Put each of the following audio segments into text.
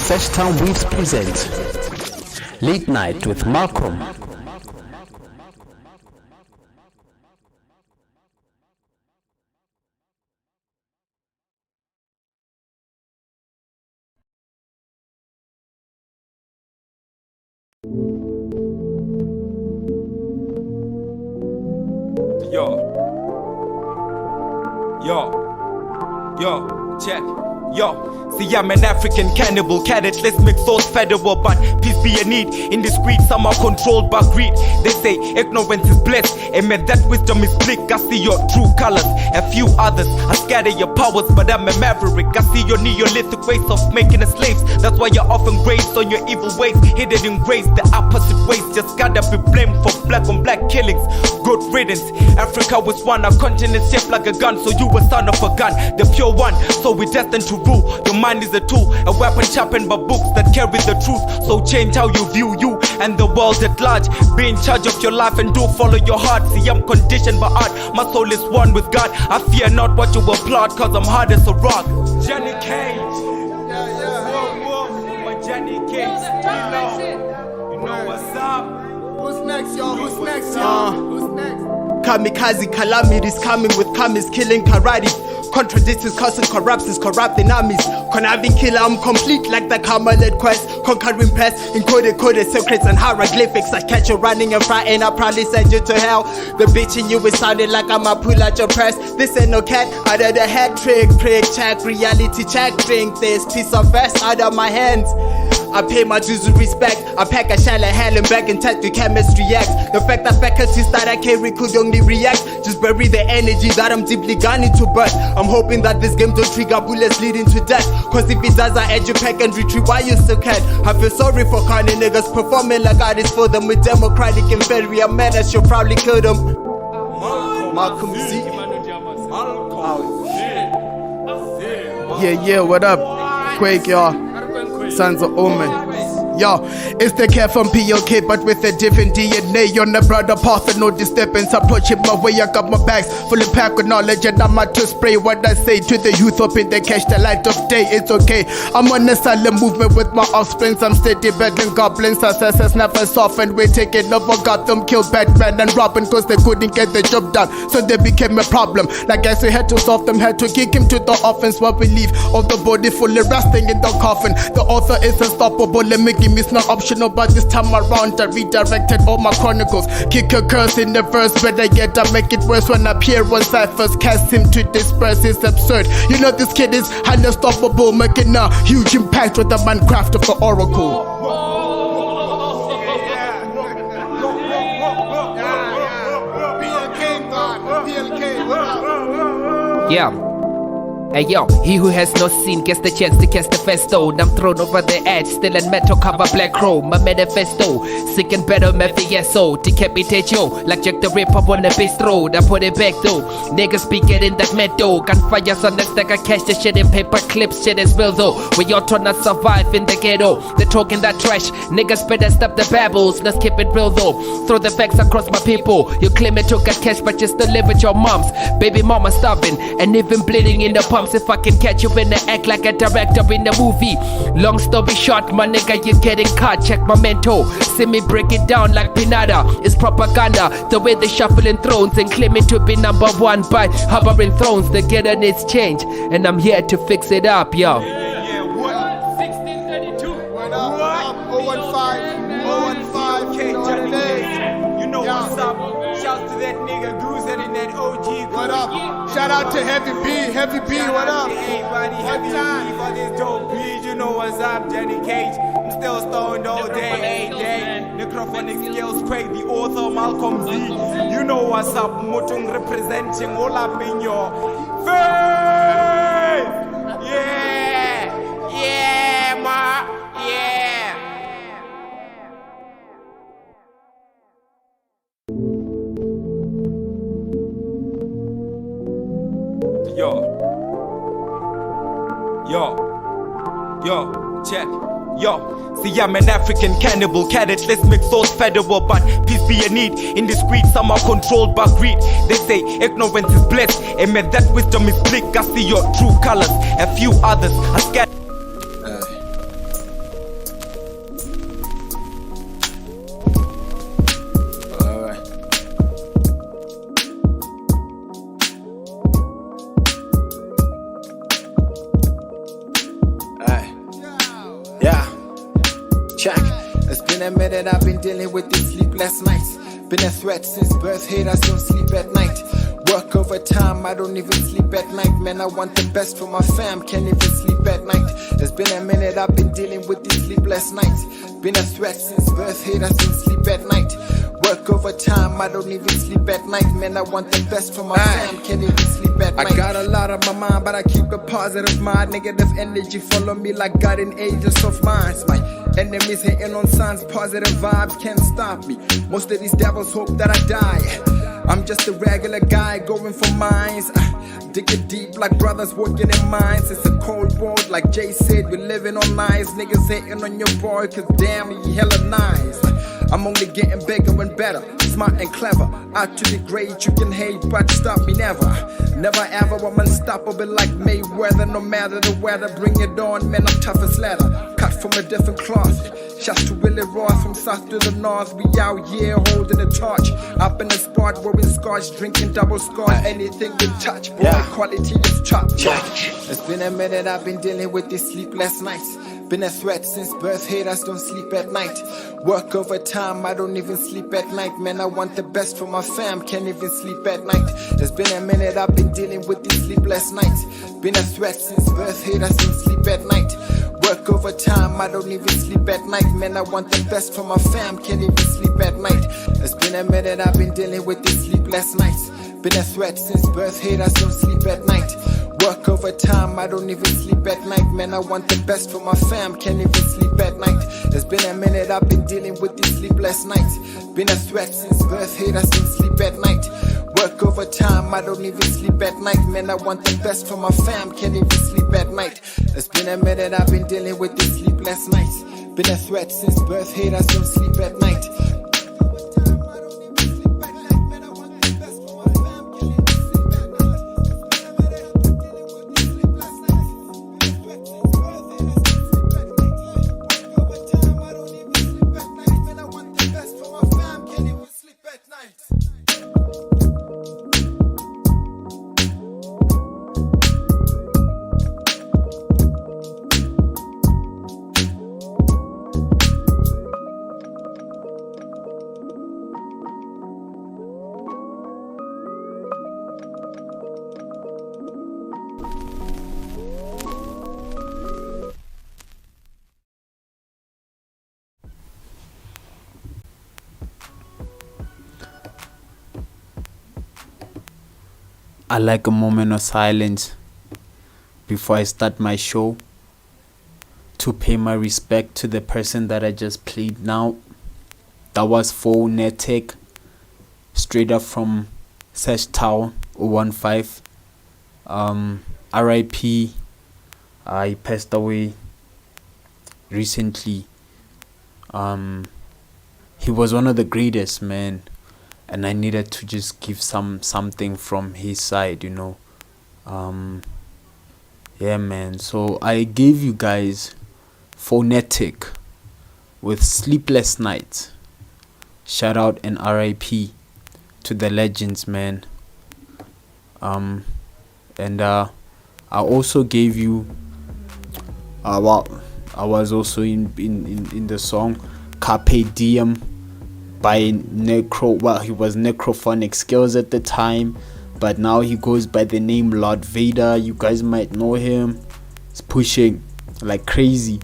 First Time Weaves present Late Night with Malcom. Yo, check, yo. See, I'm an African cannibal, cadet-less mixed sauce federal, but peace be a need. Indiscreet, some are controlled by greed. They say ignorance is blessed, and man, that wisdom is bleak. I see your true colors, a few others. I scatter your powers, but I'm a maverick. I see your Neolithic ways of making us slaves. That's why you're often grazed on your evil ways, hidden in grace. The opposite ways just gotta be blamed for black on black killings. Good riddance. Africa was one, our continent shaped like a gun, so you a son of a gun, the pure one. So we're destined to rule. Your mind is a tool, a weapon sharpened by books that carry the truth. So change how you view you and the world at large. Be in charge of your life and do follow your heart. See, I'm conditioned by art, my soul is one with God. I fear not what you applaud, cause I'm hard as a rock. Johnny Cage, my Johnny Cage, you know what's up. Who's next, y'all? Who's next, y'all? Who's next? Kamikaze calamities coming with commies, killing karate. Contradicts his cousin, corrupts his corrupting armies. Conniving killer, I'm complete like the Carmelite quest. Conquering past, encoded secrets and hieroglyphics. I catch you running and fighting, I'll probably send you to hell. The bitch in you is sounding like I'ma pull out your press. This ain't no cat, out of the head trick, check, reality check. Drink this piece of vest out of my hands. I pay my dues with respect. I pack a shell of hell and back and tattoo chemistry acts. The fact that faculties that I carry could only react. Just bury the energy that I'm deeply gunning to burst. I'm hoping that this game don't trigger bullets leading to death. Cause if it does, I edge you pack and retrieve why you still can. I feel sorry for carny niggas performing like artists for them with democratic inferior manners. You probably killed them. Malcom Z. Yeah, what up? Quake, y'all. Sons of Omen. Yo, it's the cat from POK, but with a different DNA. On the brother path and no disturbance. Approaching my way, I got my bags fully packed with knowledge, and I'm out to spray what I say to the youth, hoping they catch the light of day. It's okay, I'm on a silent movement with my offsprings. I'm steady battling goblins, successes never softened. We're taking over Gotham, kill Batman and Robin, cause they couldn't get the job done, so they became a problem. Like guys, we had to solve them, had to kick him to the offense while we leave all the body fully resting in the coffin. The author is unstoppable, let me give me it's not optional, but this time around I redirected all my chronicles. Kick a curse in the verse, better yet I make it worse when I appear on ciphers. Cast him to disperse, it's absurd. You know this kid is unstoppable, making a huge impact with the Minecraft of the Oracle. Yeah. Hey yo, he who has no sin gets the chance to cast the festo. I'm thrown over the edge, still in metal cover black chrome. My manifesto, sick and better mafioso. Decapitate yo, like Jack the Ripper on the base road. I put it back though, niggas be getting that metal. Gunfires on the stack, I cash the shit in paper clips. Shit is real though, we all trying to survive in the ghetto. They're talking that trash, niggas better stop the babbles. Let's keep it real though, throw the facts across my people. You claim it took a cash, but you still live with your moms. Baby mama starving, and even bleeding in the pump. If I can catch you in the act like a director in a movie. Long story short, my nigga, you're getting caught. Check my mental, see me break it down like pinata. It's propaganda, the way they shuffling thrones and claiming to be number one by hovering thrones. The ghetto needs change, and I'm here to fix it up, yo. What? 1632. What up? 015. You know what's up. Shout to that nigga Goose and that OG. What up? Shout out to Heavy B, what up? Everybody, Heavy B for this dope beat. You know what's up, Johnny Cage. I'm still stoned all day, 8 day. Necrophonic skills, Craig, the author, Malcom Z. You know what's up, Mutung representing all up in your face. Yeah, ma, yeah. Yo, check, yo. See, I'm an African cannibal, cadet-less mixed sauce federal, but peace be a need. Indiscreet, some are controlled by greed. They say ignorance is blessed, and man, that wisdom is bleak. I see your true colors, a few others are scared. Check. It's been a minute, I've been dealing with these sleepless nights. Been a threat since birth, haters don't sleep at night. Work overtime, I don't even sleep at night. Man, I want the best for my fam, can't even sleep at night. It's been a minute, I've been dealing with these sleepless nights. Been a threat since birth, haters don't sleep at night. Work overtime, I don't even sleep at night. Man, I want the best for my fam, can't even sleep at night. I got a lot on my mind, but I keep a positive mind. Negative energy follow me like guardian angels of minds. My enemies hating on signs, positive vibes can't stop me. Most of these devils hope that I die. I'm just a regular guy going for mines. Digging deep like brothers working in mines. It's a cold world like Jay said, we're living on lies. Niggas hating on your boy cause damn he hella nice. I'm only getting bigger and better, smart and clever. Out to the grade, you can hate, but stop me never. Never ever, I'm unstoppable like Mayweather. No matter the weather, bring it on, man, I'm tough as leather. Cut from a different cloth. Shouts to Willie Ross from south to the north. We out here holding the torch. Up in the spot where we scotch, drinking double scotch. Anything we touch, boy, quality is top. It's been a minute, I've been dealing with these sleepless nights. Been a threat since birth, haters don't sleep at night. Work overtime, I don't even sleep at night. Man, I want the best for my fam, can't even sleep at night. It's been a minute, I've been dealing with these sleepless nights. Been a threat since birth, haters don't sleep at night. Work overtime, I don't even sleep at night. Man, I want the best for my fam, can't even sleep at night. It's been a minute, I've been dealing with these sleepless nights. Been a threat since birth, haters don't sleep at night. Work overtime, I don't even sleep at night. Man, I want the best for my fam, can't even sleep at night. It's been a minute, I've been dealing with these sleepless nights. Been a threat since birth, haters don't sleep at night. Work overtime, I don't even sleep at night. Man, I want the best for my fam, can't even sleep at night. It's been a minute, I've been dealing with these sleepless nights. Been a threat since birth, haters don't sleep at night. I like a moment of silence before I start my show to pay my respect to the person that I just played now. That was Phonetic, straight up from Sesh Town 015. RIP. He passed away recently. He was one of the greatest, man. And I needed to just give something from his side, you know. Yeah, man. So I gave you guys Phonetic with Sleepless Nights. Shout out and RIP to the legends, man. And I also gave you I was also in the song Carpe Diem by Necro. Well, he was Necrophonic Skills at the time, but now he goes by the name Lord Vader. You guys might know him. He's pushing like crazy.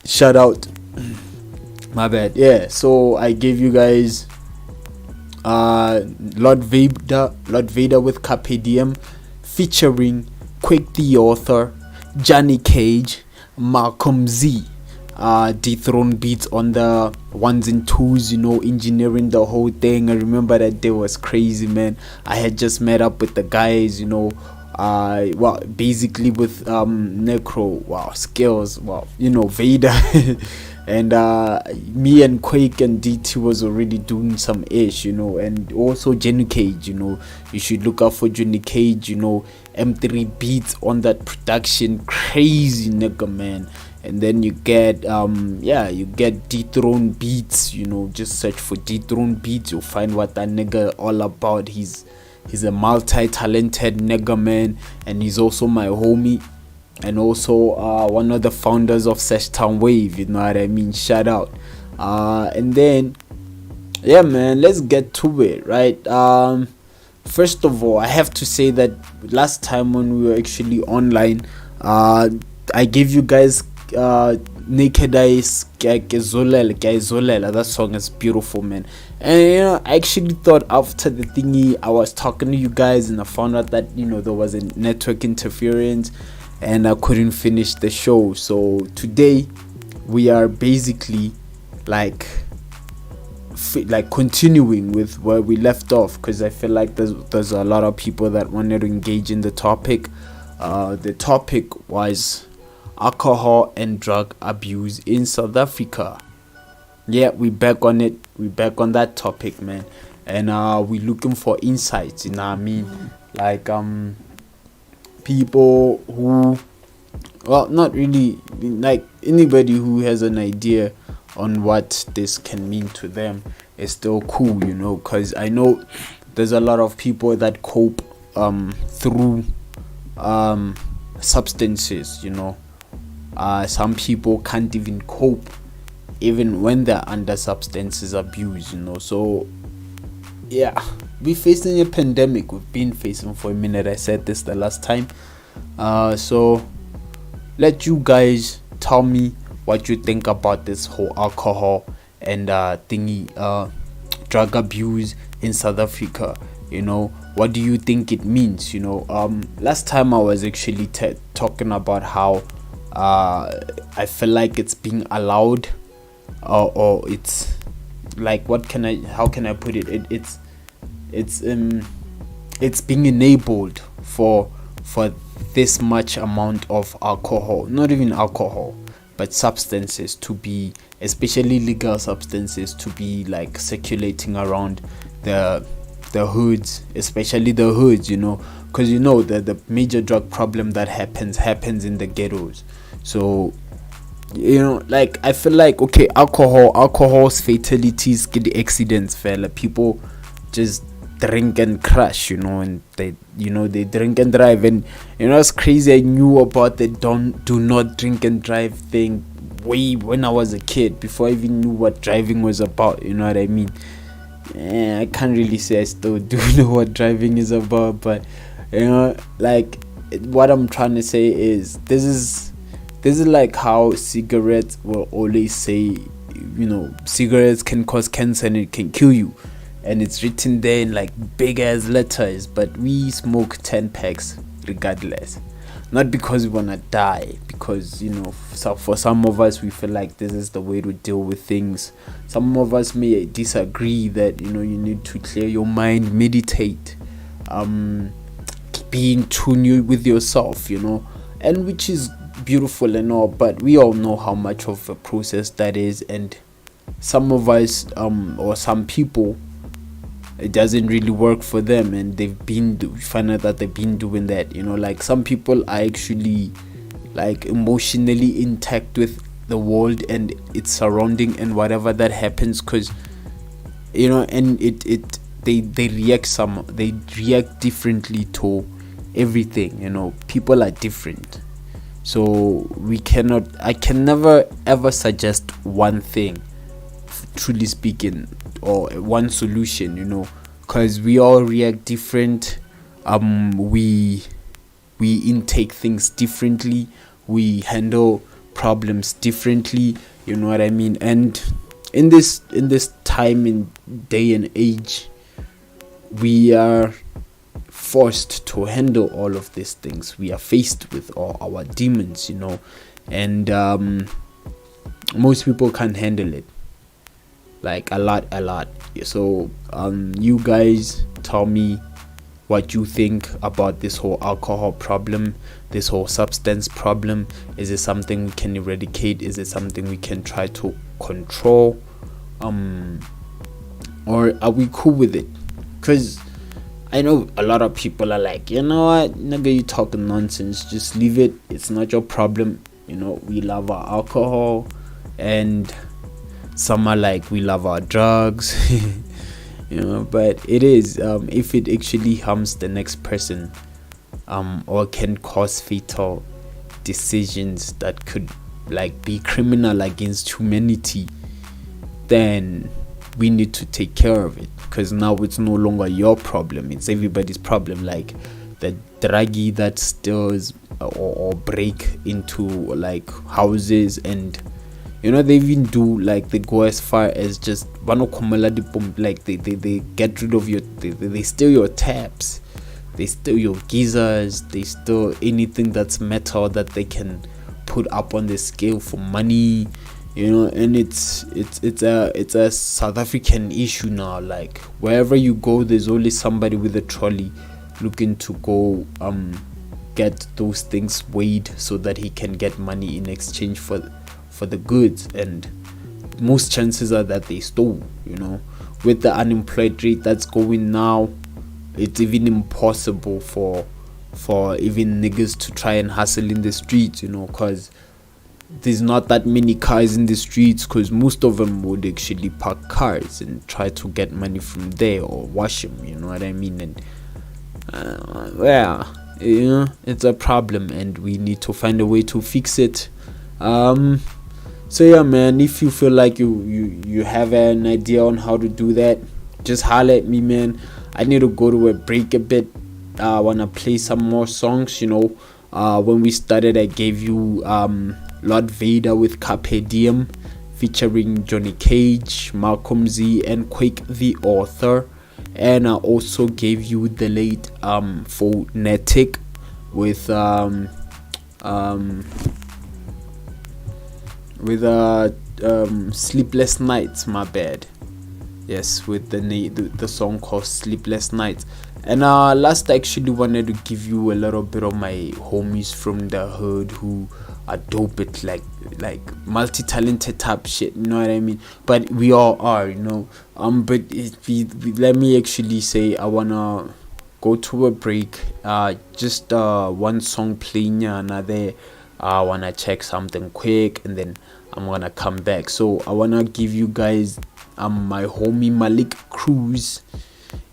Shout out. My bad. Yeah, so I gave you guys Lord Vader with Carpe Diem featuring Quick the Author, Johnny Cage, Malcom Z. Dethrone beats on the ones and twos, you know, engineering the whole thing. I remember that day was crazy, man. I had just met up with the guys, you know, well, basically with Necro, wow, Skills, wow, you know, Vader. And me and Quake and DT was already doing some ish, you know, and also Johnny Cage, you know. You should look out for Johnny Cage, you know. M3 beats on that production, crazy nigga, man. And then you get you get Dethrone Beats, you know. Just search for Dethrone Beats, you'll find what that nigga all about. He's a multi-talented nigga, man, and he's also my homie. and also one of the founders of Sesh Town Wave, you know what I mean, shout out. And then yeah man, let's get to it, right? First of all, I have to say that last time when we were actually online, I gave you guys Naked Eyes Zolela. That song is beautiful, man. And you know, I actually thought after the thingy, I was talking to you guys and I found out that, you know, there was a network interference and I couldn't finish the show. So today we are basically like continuing with where we left off, because I feel like there's a lot of people that wanted to engage in the topic. The topic was alcohol and drug abuse in South Africa. Yeah, we back on it. We back on that topic, man. And we looking for insights, you know what I mean? Like people who, well, not really, like anybody who has an idea on what this can mean to them is still cool, you know, because I know there's a lot of people that cope through substances, you know. Some people can't even cope even when they're under substances abuse, you know. So yeah, we're facing a pandemic. We've been facing for a minute. I said this the last time. So let you guys tell me what you think about this whole alcohol and drug abuse in South Africa. You know, what do you think it means? You know, last time I was actually talking about how I feel like it's being allowed, or it's like, how can I put it? It's being enabled for this much amount of alcohol, not even alcohol, but substances to be, especially legal substances, to be like circulating around the hoods, especially the hoods, you know, because you know the major drug problem that happens in the ghettos. So you know, like I feel like, okay, alcohol's fatalities, get the accidents, fella, people just drink and crash, you know, and they drink and drive. And you know, it's crazy, I knew about the do not drink and drive thing way when I was a kid, before I even knew what driving was about, you know what I mean? I can't really say I still do know what driving is about, but you know, like what I'm trying to say is this is like how cigarettes will always say, you know, cigarettes can cause cancer and it can kill you, and it's written there in like big ass letters, but we smoke 10 packs regardless, not because we wanna die, because, you know, for some of us we feel like this is the way to deal with things. Some of us may disagree that, you know, you need to clear your mind, meditate, be in tune with yourself, you know, and which is beautiful and all, but we all know how much of a process that is. And some of us or some people, it doesn't really work for them, and find out that they've been doing that, you know. Like some people are actually like emotionally intact with the world and its surrounding and whatever that happens, because, you know, and they react differently to everything, you know. People are different, so I can never ever suggest one thing, truly speaking, or one solution, you know, because we all react different. We intake things differently, we handle problems differently, you know what I mean? And in this time and day and age, we are forced to handle all of these things. We are faced with all our demons, you know, and most people can't handle it, like a lot. So you guys tell me what you think about this whole alcohol problem, this whole substance problem. Is it something we can eradicate? Is it something we can try to control, or are we cool with it? Because I know a lot of people are like, you know what, nigga, you talking nonsense, just leave it, it's not your problem, you know. We love our alcohol, and some are like, we love our drugs. You know, but it is, if it actually harms the next person, or can cause fatal decisions that could like be criminal against humanity, then we need to take care of it, because now it's no longer your problem, it's everybody's problem. Like the druggie that steals or break into like houses, and you know, they even do like, they go as far as just like they get rid of your, they steal your taps, they steal your geysers, they steal anything that's metal that they can put up on the scale for money, you know. And it's a South African issue now. Like wherever you go, there's always somebody with a trolley looking to go get those things weighed so that he can get money in exchange for the goods, and most chances are that they stole, you know. With the unemployed rate that's going now, it's even impossible for even niggas to try and hustle in the streets, you know, because there's not that many cars in the streets, because most of them would actually park cars and try to get money from there or wash them, you know what I mean. And yeah, you know, it's a problem and we need to find a way to fix it. So yeah, man, if you feel like you have an idea on how to do that, just holler at me, man. I need to go to a break a bit. I wanna play some more songs, you know. When we started, I gave you Lord Vader with Carpe Diem featuring Johnny Cage, Malcom Z, and Quake the Author. And I also gave you the late Phonetic with Sleepless Nights, my bad. Yes, with the song called Sleepless Nights. And last, I actually wanted to give you a little bit of my homies from the hood who are dope at like multi-talented type shit, you know what I mean. But we all are, you know. But let me actually say, I wanna go to a break. Just one song playing, another. I wanna check something quick, and then I'm gonna come back. So I wanna give you guys my homie Malik Cruz.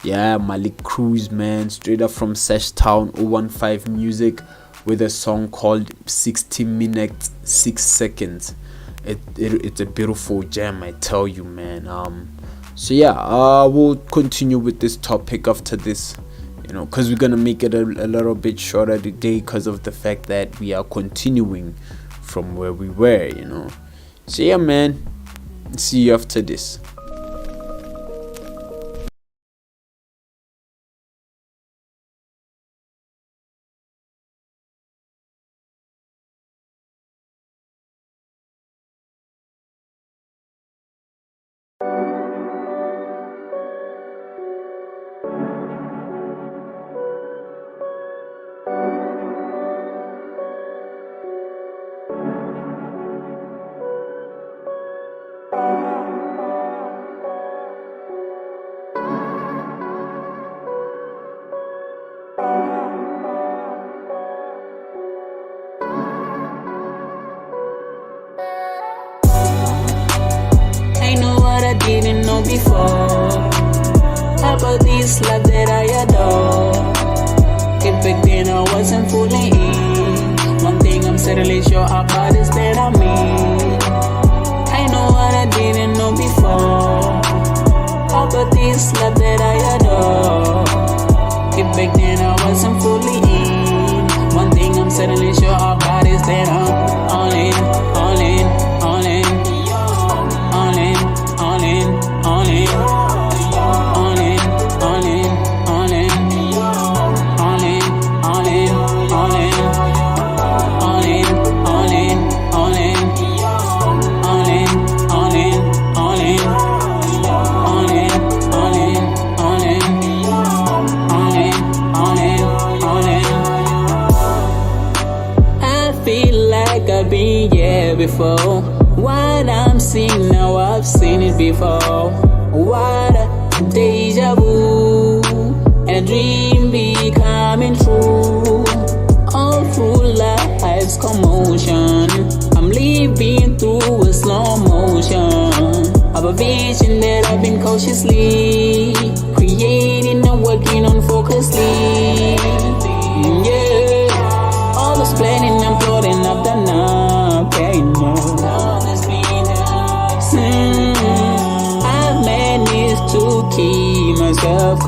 Yeah, Malik Cruz, man, straight up from Sesh Town 015 Music, with a song called 60 minutes 6 seconds. It's a beautiful jam, I tell you, man. So yeah, we'll continue with this topic after this, you know, because we're gonna make it a little bit shorter today because of the fact that we are continuing from where we were, you know. So yeah, man, see you after this. Didn't know before about this love that I adore. If back then I wasn't fully in, one thing I'm certainly sure about is that I'm me. I know what I didn't know before about this love that I adore. If back then I wasn't fully in, one thing I'm certainly sure about is that I'm all in, all in, all in. Before what I'm seeing now, I've seen it before. What a deja vu, and a dream becoming true. All through life's commotion, I'm living through a slow motion of a vision that I've been cautiously creating and working on focusly. Yeah, all this planning and plotting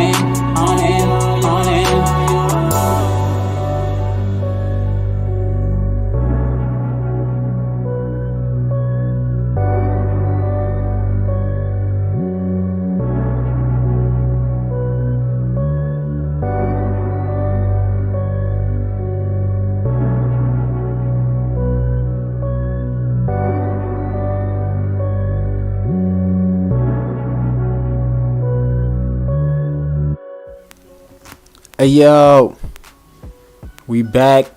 in, all in, all in. Hey yo, we back,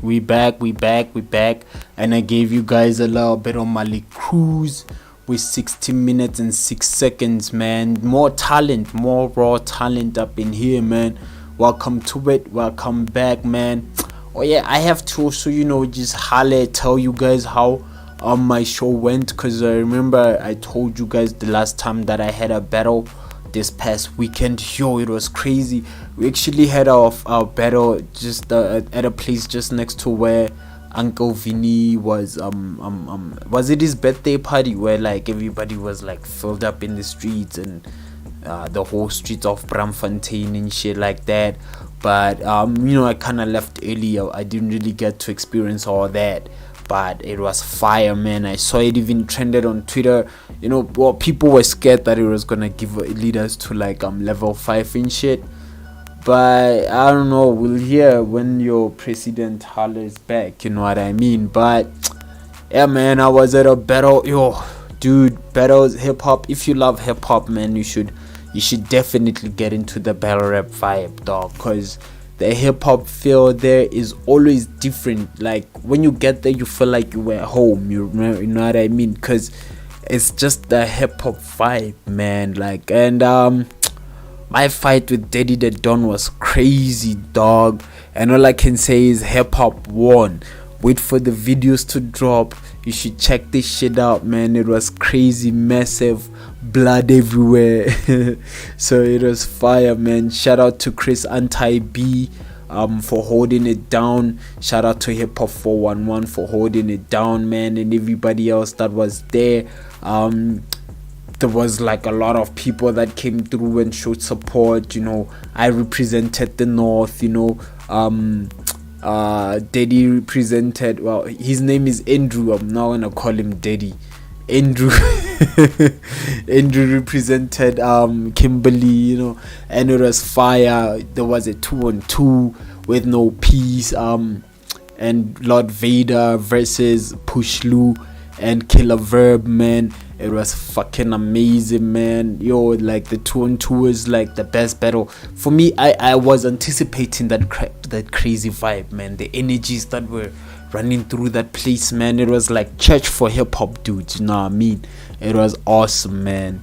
and I gave you guys a little bit on Mali Cruise with 16 minutes and 6 seconds, man. More talent, more raw talent up in here, man. Welcome to it, welcome back, man. Oh yeah, I have to also, just holler, tell you guys how my show went, because I remember I told you guys the last time that I had a battle this past weekend. Yo, it was crazy. We actually had our battle just at a place just next to where Uncle Vinny was it his birthday party, where like everybody was like filled up in the streets and the whole streets of Bramfontein and shit like that. But I kind of left early. I didn't really get to experience all that, but it was fire, man. I saw it even trended on Twitter. People were scared that it was gonna lead us to like level 5 and shit, but I don't know, we'll hear when your president hollers back, you know what I mean. But yeah, man, I was at a battle. Yo, dude, battles, hip-hop. If you love hip-hop, man, you should definitely get into the battle rap vibe, dog, because the hip-hop feel there is always different. Like when you get there, you feel like you were at home, you know what I mean, because it's just the hip-hop vibe, man. Like, and my fight with Daddy the Don was crazy, dog, and all I can say is hip-hop won. Wait for the videos to drop. You should check this shit out, man. It was crazy, massive, blood everywhere. So it was fire, man. Shout out to Chris Anti-B for holding it down. Shout out to Hip Hop 411 for holding it down, man, and everybody else that was there. There was like a lot of people that came through and showed support. I represented the North. Daddy represented, well, his name is Andrew. I'm not gonna call him Daddy. Andrew Andrew represented Kimberly, and it was fire. There was a 2-on-2 with no peace, and Lord Vader versus Push Lou and Killer Verb, man. It was fucking amazing, man. Yo, like the 2-on-2 is like the best battle for me. I was anticipating that crazy vibe, man. The energies that were running through that place, man. It was like church for hip-hop dudes, you know what I mean. It was awesome, man.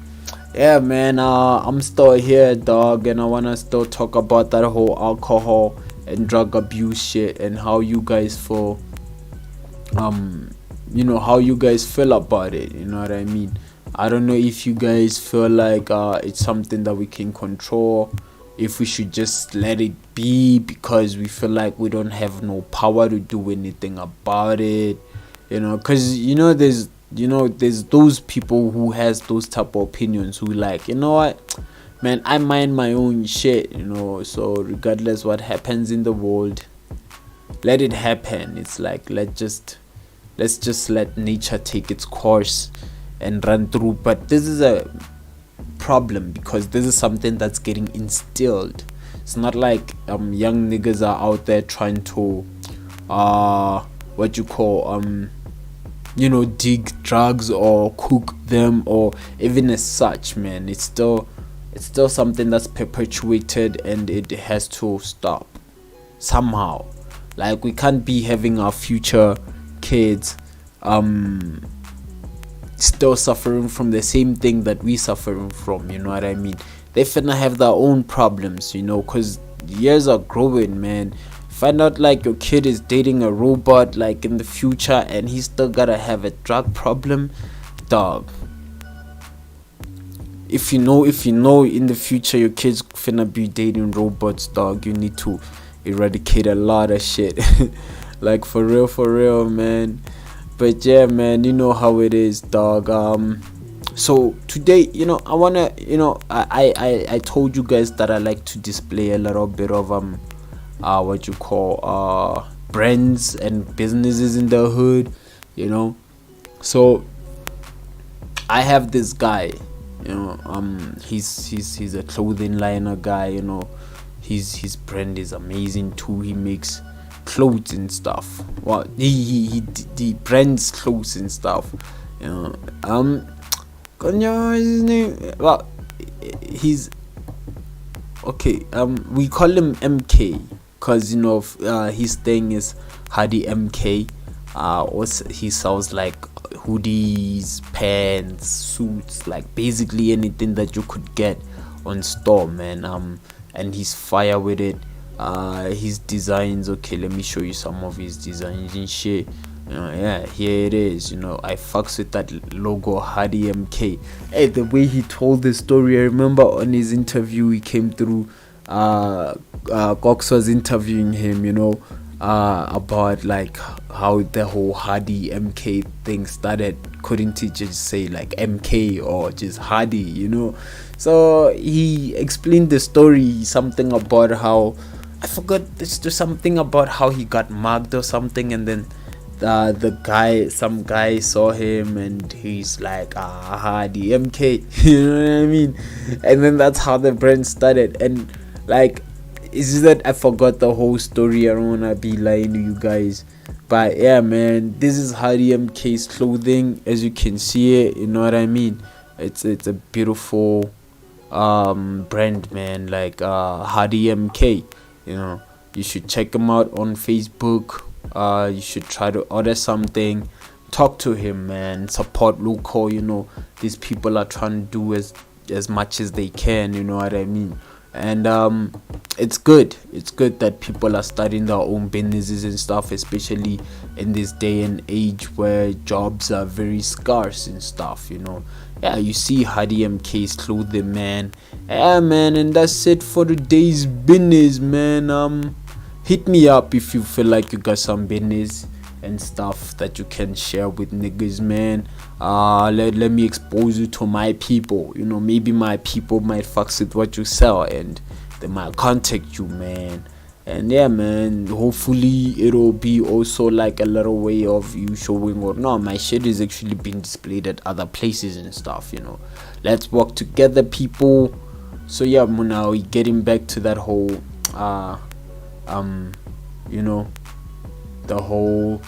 Yeah, man, I'm still here, dog, and I wanna still talk about that whole alcohol and drug abuse shit and how you guys feel, how you guys feel about it, you know what I mean. I don't know if you guys feel like it's something that we can control, if we should just let it be because we feel like we don't have no power to do anything about it, because there's those people who has those type of opinions who like, you know what, man, I mind my own shit, so regardless what happens in the world, let it happen. It's like, let's just let's just let nature take its course and run through. But this is a problem because this is something that's getting instilled. It's not like young niggas are out there trying to dig drugs or cook them or even as such, man. It's still something that's perpetuated, and it has to stop somehow. Like, we can't be having our future kids still suffering from the same thing that we suffering from, you know what I mean? They finna have their own problems, you know, because years are growing, man. Find out like your kid is dating a robot like in the future and he's still gotta have a drug problem, dog. If you know in the future your kid's finna be dating robots, dog, you need to eradicate a lot of shit. Like, for real, man. But yeah, man, you know how it is, dog. So today, you know, I wanna, you know, I told you guys that I like to display a little bit of brands and businesses in the hood, you know. So I have this guy, you know, he's a clothing liner guy, you know. His brand is amazing too. He makes clothes and stuff. Well, he brands clothes and stuff, you know. His name, well, he's okay. We call him MK because, you know, his thing is Hardy MK. Also, he sells like hoodies, pants, suits, like basically anything that you could get on store, man. And he's fire with it. His designs, okay, let me show you some of his designs and shit. Yeah, here it is. You know, I fucks with that logo, Hardy MK. Hey, the way he told the story, I remember on his interview he came through. Cox was interviewing him, you know, about like how the whole Hardy MK thing started. Couldn't he just say like MK or just Hardy, you know? So he explained the story, something about how, I forgot, there's something about how he got mugged or something, and then some guy saw him and he's like, Hardy MK, you know what I mean? And then that's how the brand started. And like, it's just that I forgot the whole story. I don't wanna be lying to you guys, but yeah, man, this is Hardy MK's clothing, as you can see it, you know what I mean? It's a beautiful brand, man. Like Hardy MK, you know, you should check him out on Facebook. You should try to order something, talk to him, man, support local, you know. These people are trying to do as much as they can, you know what I mean? And it's good that people are starting their own businesses and stuff, especially in this day and age where jobs are very scarce and stuff, you know. Yeah, you see Hardy MK's clothing, man. Yeah, man, and that's it for today's business, man. Hit me up if you feel like you got some business and stuff that you can share with niggas, man. Let me expose you to my people. You know, maybe my people might fucks with what you sell and they might contact you, man. And yeah, man, hopefully it'll be also like a little way of you showing, or no, my shit is actually being displayed at other places and stuff, you know. Let's work together, people. So yeah, now we getting back to that whole you know, the whole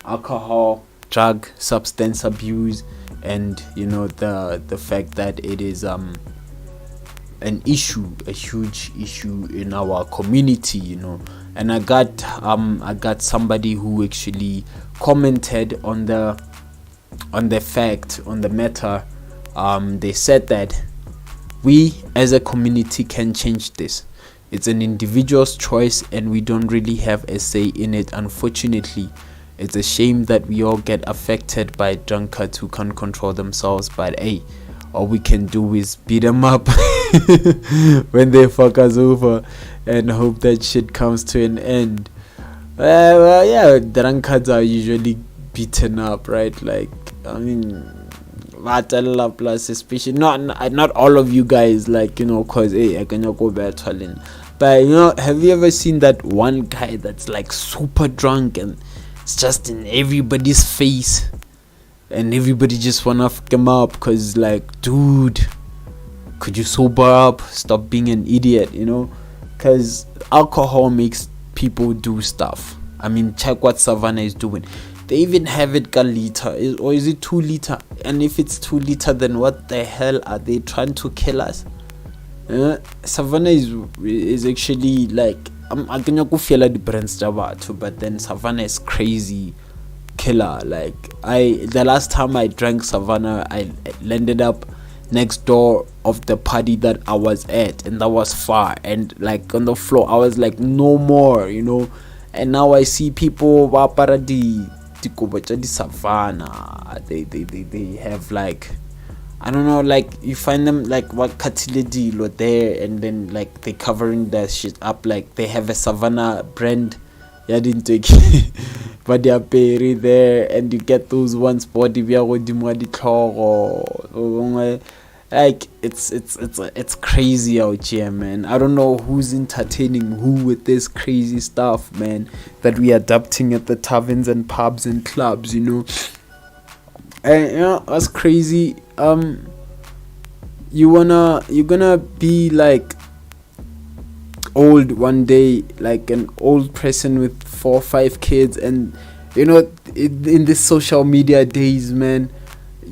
alcohol, drug, substance abuse, and you know, the fact that it is an issue, a huge issue in our community, you know. And I got somebody who actually commented on the matter. They said that we as a community can change this. It's an individual's choice and we don't really have a say in it, unfortunately. It's a shame that we all get affected by drunkards who can't control themselves, but hey, all we can do is beat them up when they fuck us over and hope that shit comes to an end. Well, yeah, drunkards are usually beaten up, right? Like, I mean, plus especially not all of you guys, like, you know, cause hey, I can go back telling, But have you ever seen that one guy that's like super drunk and it's just in everybody's face, and everybody just wanna fuck him up because, like, dude, could you sober up? Stop being an idiot, because alcohol makes people do stuff. I mean, check what Savannah is doing. They even have it a liter, or is it 2 liter? And if it's 2 liter, then what the hell are they trying to kill us? Savannah is actually like, I can go feel like the brands too, but then Savannah is crazy killer. Like, the last time I drank Savannah, I landed up next door of the party that I was at, and that was far, and like on the floor I was like, no more, and now I see people wapara di Savannah. They have, like, I don't know, like, you find them like what Katiledi there, and then like they covering that shit up, like they have a Savannah brand, yeah, didn't take but they are peri there, and you get those ones body like it's crazy out here, man. I don't know who's entertaining who with this crazy stuff, man, that we are adapting at the taverns and pubs and clubs, and that's crazy. You're gonna be like old one day, like an old person with 4 or 5 kids, and in this social media days, man,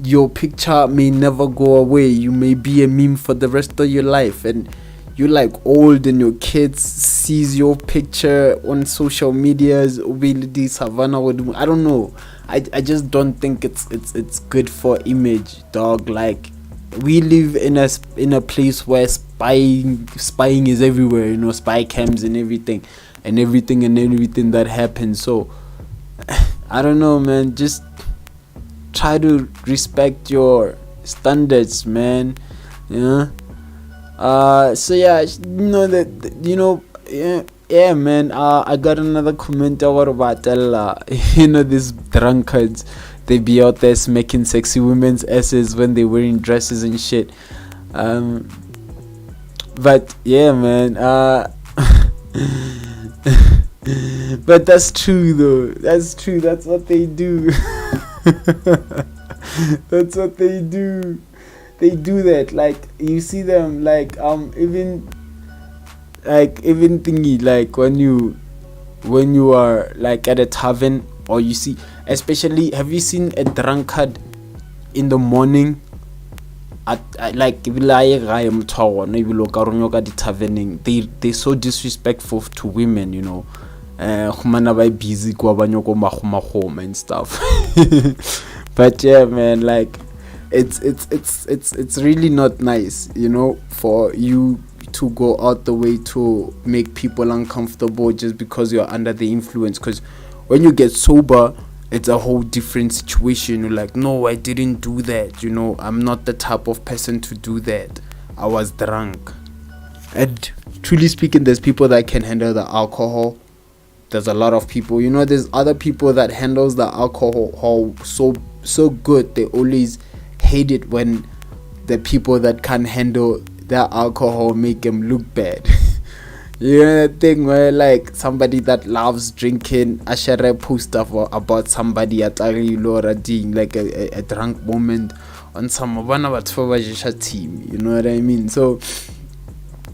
your picture may never go away. You may be a meme for the rest of your life, and you're like old, and your kids sees your picture on social medias. Savannah, I don't know. I just don't think it's good for image, dog. Like, we live in a place where spying is everywhere, spy cams and everything that happens. So I don't know, man. Just try to respect your standards, man. So yeah, yeah, man. I got another comment about these drunkards. They be out there smacking sexy women's asses when they wearing dresses and shit. But yeah, man. But that's true, though. That's true. That's what they do. That's what they do. They do that. Like, you see them, like, even thingy, like when you are like at a tavern, or you see, especially, have you seen a drunkard in the morning at like they're so disrespectful to women, busy and stuff. But yeah, man, like, it's really not nice, for you to go out the way to make people uncomfortable just because you're under the influence. Because when you get sober, it's a whole different situation. You're like, no, I didn't do that, I'm not the type of person to do that. I was drunk. And truly speaking, there's people that can handle the alcohol. There's a lot of people, there's other people that handles the alcohol so good. They always hate it when the people that can't handle their alcohol make them look bad. That thing where, like, somebody that loves drinking, I share a post about somebody at doing like a drunk moment on some one of our team. You know what I mean? So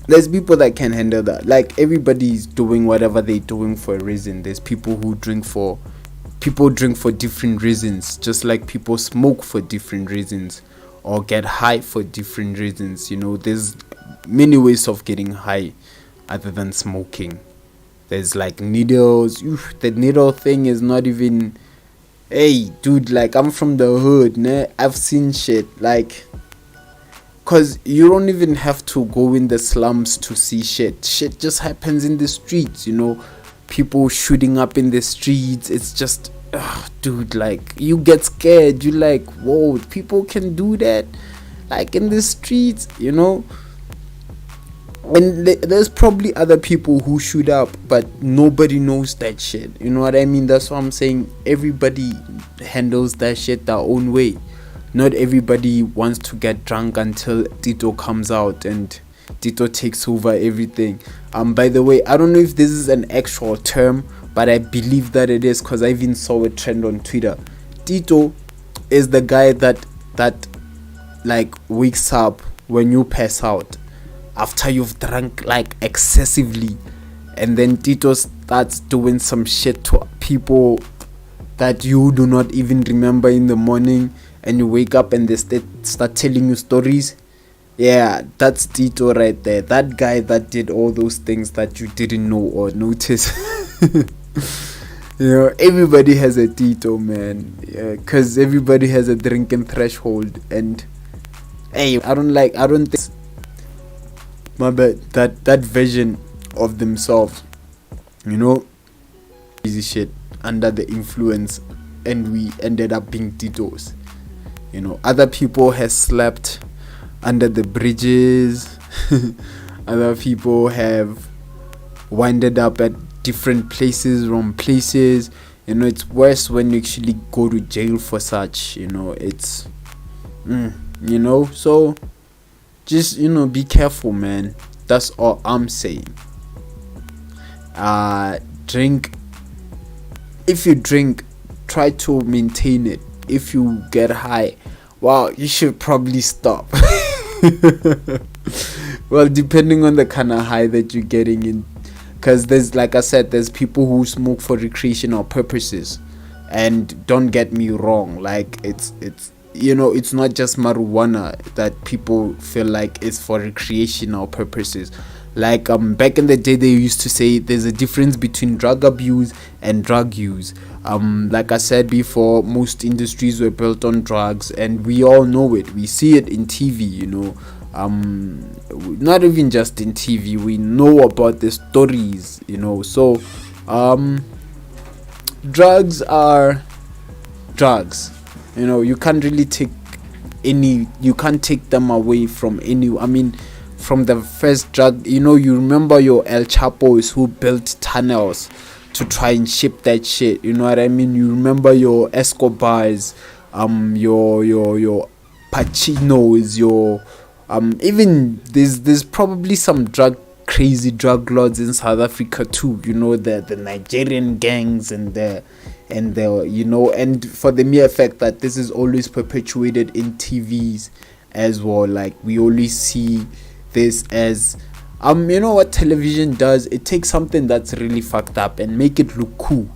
there's people that can handle that. Like, everybody's doing whatever they're doing for a reason. There's people who drink for different reasons, just like people smoke for different reasons or get high for different reasons. There's many ways of getting high other than smoking. There's like needles. The needle thing is not even, hey dude, like, I'm from the hood, né? I've seen shit, like, cause you don't even have to go in the slums to see shit just happens in the streets. People shooting up in the streets. It's just, dude, like, you get scared. You like, whoa, people can do that, like, in the streets, and there's probably other people who shoot up, but nobody knows that shit. You know what I mean? That's what I'm saying. Everybody handles that shit their own way. Not everybody wants to get drunk until Tito comes out and Tito takes over everything. By the way, I don't know if this is an actual term, but I believe that it is, because I even saw a trend on Twitter. Tito is the guy that like wakes up when you pass out after you've drunk like excessively, and then Tito starts doing some shit to people that you do not even remember in the morning, and you wake up and they start telling you stories. Yeah, that's Tito right there. That guy that did all those things that you didn't know or notice. You know, everybody has a Tito, man. Because everybody has a drinking threshold. And hey, I don't think my bad, that version of themselves, you know, easy shit under the influence, and we ended up being Titos. You know, other people has slept under the bridges. Other people have winded up at different places, wrong places. You know, it's worse when you actually go to jail for such. You know, it's you know, so just, you know, be careful, man. That's all I'm saying. Drink. If you drink, try to maintain it. If you get high, wow, you should probably stop. Well, depending on the kind of high that you're getting in, because there's, like I said, there's people who smoke for recreational purposes, and don't get me wrong, like it's you know, it's not just marijuana that people feel like is for recreational purposes. Like back in the day, they used to say there's a difference between drug abuse and drug use. Like I said before, most industries were built on drugs, and we all know it. We see it in TV, you know. Not even just in TV, we know about the stories, you know. So drugs are drugs, you know. You can't really take them away from any. I mean, from the first drug, you know, you remember your El Chapos who built tunnels to try and ship that shit, you know what I mean? You remember your Escobars, your Pacinos, your even there's probably some crazy drug lords in South Africa too, you know, the Nigerian gangs and the you know, and for the mere fact that this is always perpetuated in TVs as well. Like, we always see this as you know what television does? It takes something that's really fucked up and make it look cool.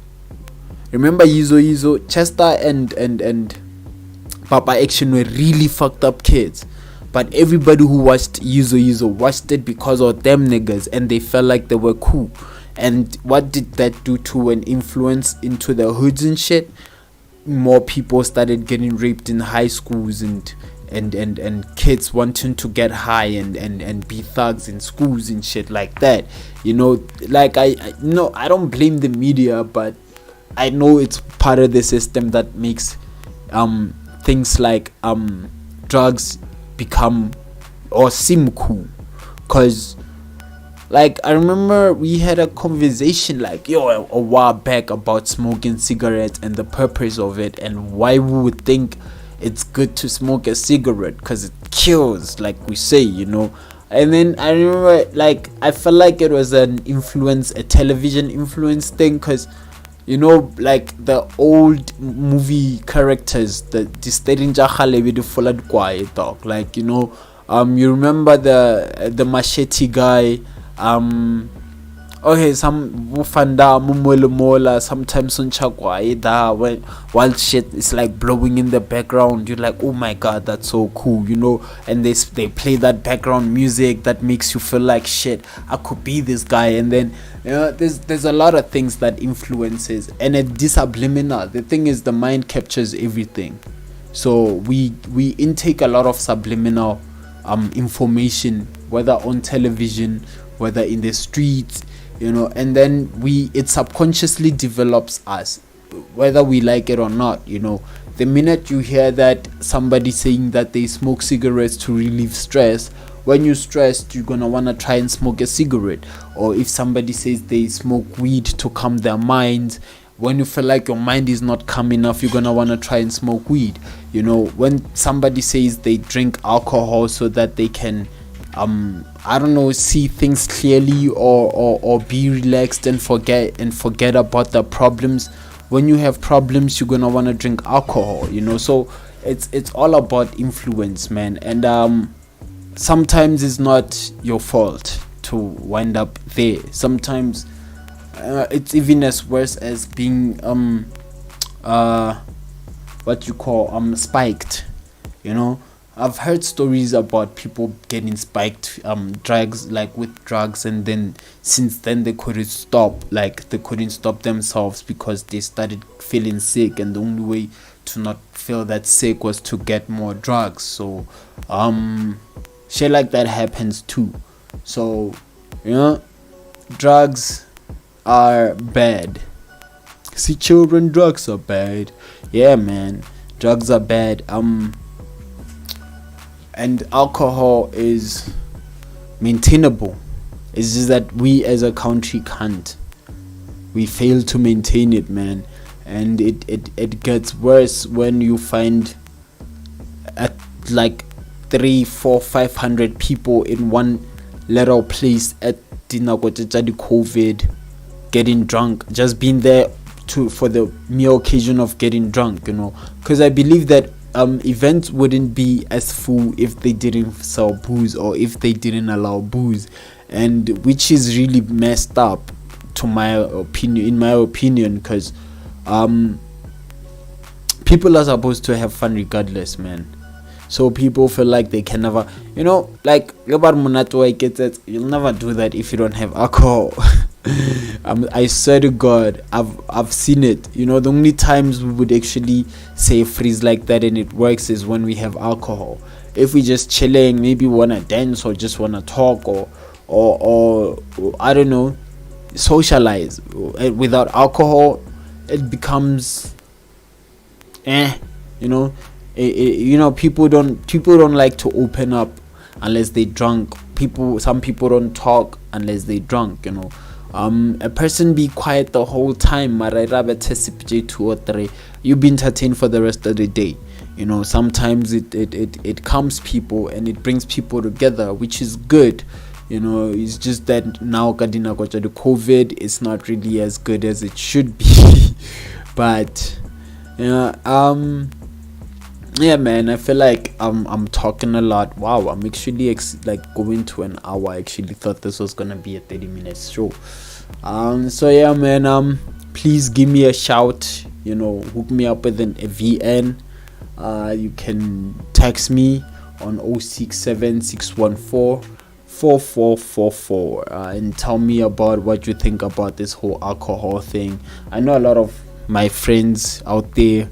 Remember Yizo, Chester and Papa Action were really fucked up kids, but everybody who watched Yizo watched it because of them niggas, and they felt like they were cool. And what did that do to an influence into the hoods and shit? More people started getting raped in high schools, and kids wanting to get high and be thugs in schools and shit like that, you know. Like, I don't blame the media, but I know it's part of the system that makes things like drugs become or seem cool. Cause like, I remember we had a conversation like a while back about smoking cigarettes and the purpose of it, and why we would think it's good to smoke a cigarette, because it kills, like we say, you know. And then I remember, like, I felt like it was a television influence thing, because, you know, like the old movie characters, the dog, like, you know, you remember the machete guy, okay, some wufanda mola sometimes while shit is like blowing in the background, you're like, oh my god, that's so cool, you know. And they play that background music that makes you feel like, shit, I could be this guy. And then, you know, there's a lot of things that influences, and it's subliminal. The thing is, the mind captures everything, so we intake a lot of subliminal information, whether on television, whether in the streets, you know, and then it subconsciously develops us, whether we like it or not, you know. The minute you hear that somebody saying that they smoke cigarettes to relieve stress, when you're stressed, you're gonna wanna try and smoke a cigarette. Or if somebody says they smoke weed to calm their minds, when you feel like your mind is not calm enough, you're gonna wanna try and smoke weed. You know, when somebody says they drink alcohol so that they can I don't know, see things clearly, or be relaxed and forget about the problems. When you have problems, you're gonna want to drink alcohol, so it's all about influence, man. And sometimes it's not your fault to wind up there. Sometimes it's even as worse as being what you call spiked. I've heard stories about people getting spiked drugs, like with drugs, and then since then they couldn't stop themselves because they started feeling sick, and the only way to not feel that sick was to get more drugs. So shit like that happens too. So drugs are bad. See, children, drugs are bad. Yeah, man, drugs are bad. And alcohol is maintainable. It's just that we as a country can't. We fail to maintain it, man. And it gets worse when you find at like 3, 4, 500 people in one little place at the COVID getting drunk, just being there for the mere occasion of getting drunk, because I believe that events wouldn't be as full if they didn't sell booze, or if they didn't allow booze, and which is really messed up in my opinion, because people are supposed to have fun regardless, man. So people feel like they can never, like you'll never do that if you don't have alcohol. I swear to God, I've seen it. The only times we would actually say freeze like that and it works is when we have alcohol. If we just chilling, maybe wanna dance or just wanna talk or I don't know, socialize. Without alcohol, it becomes people don't like to open up unless they drunk. Some people don't talk unless they drunk. A person be quiet the whole time, sip 2 or 3, you be entertained for the rest of the day. Sometimes it calms people and it brings people together, which is good. It's just that now the COVID is not really as good as it should be. But yeah, man, I feel like I'm talking a lot. Wow, I'm actually going to an hour. I actually thought this was gonna be a 30-minute show. So yeah, man, please give me a shout. Hook me up with a VN. You can text me on 0676144444 and tell me about what you think about this whole alcohol thing. I know a lot of my friends out there,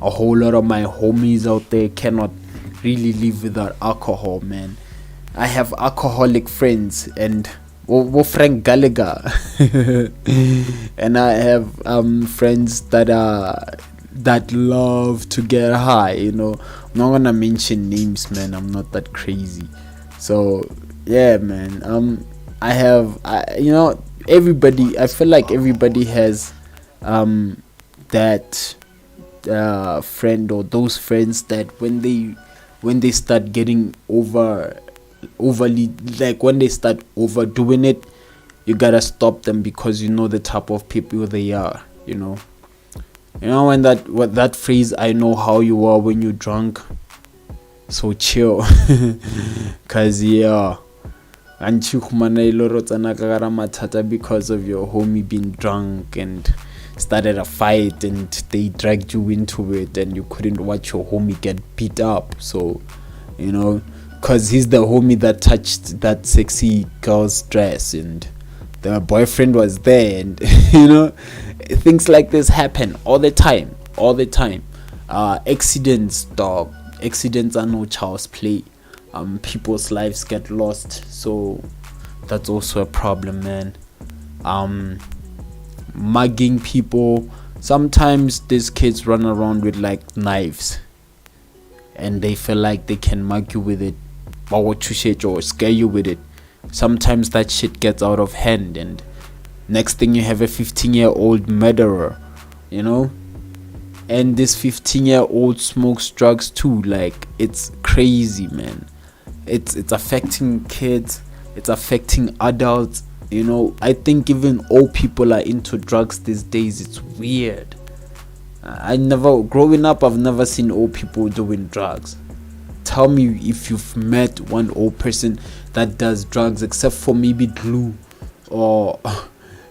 a whole lot of my homies out there cannot really live without alcohol, man. I have alcoholic friends, and Frank Gallagher and I have friends that love to get high. I'm not gonna mention names, man. I'm not that crazy. So yeah, man, everybody, I feel like everybody has that friend or those friends that when they start getting overly, like when they start overdoing it, you gotta stop them, because the type of people they are. When that phrase, I know how you are when you're drunk, so chill. Cause yeah, and because of your homie being drunk and started a fight and they dragged you into it and you couldn't watch your homie get beat up. So because he's the homie that touched that sexy girl's dress and the boyfriend was there, and things like this happen all the time. Accidents, dog. Accidents are no child's play. People's lives get lost, so that's also a problem, man. Mugging people. Sometimes these kids run around with like knives and they feel like they can mug you with it or scare you with it. Sometimes that shit gets out of hand, and next thing you have a 15-year-old murderer, and this 15-year-old smokes drugs too. Like, it's crazy, man. it's affecting kids, it's affecting adults. You know, I think even old people are into drugs these days. It's weird. Growing up, I've never seen old people doing drugs. Tell me if you've met one old person that does drugs, except for maybe glue, or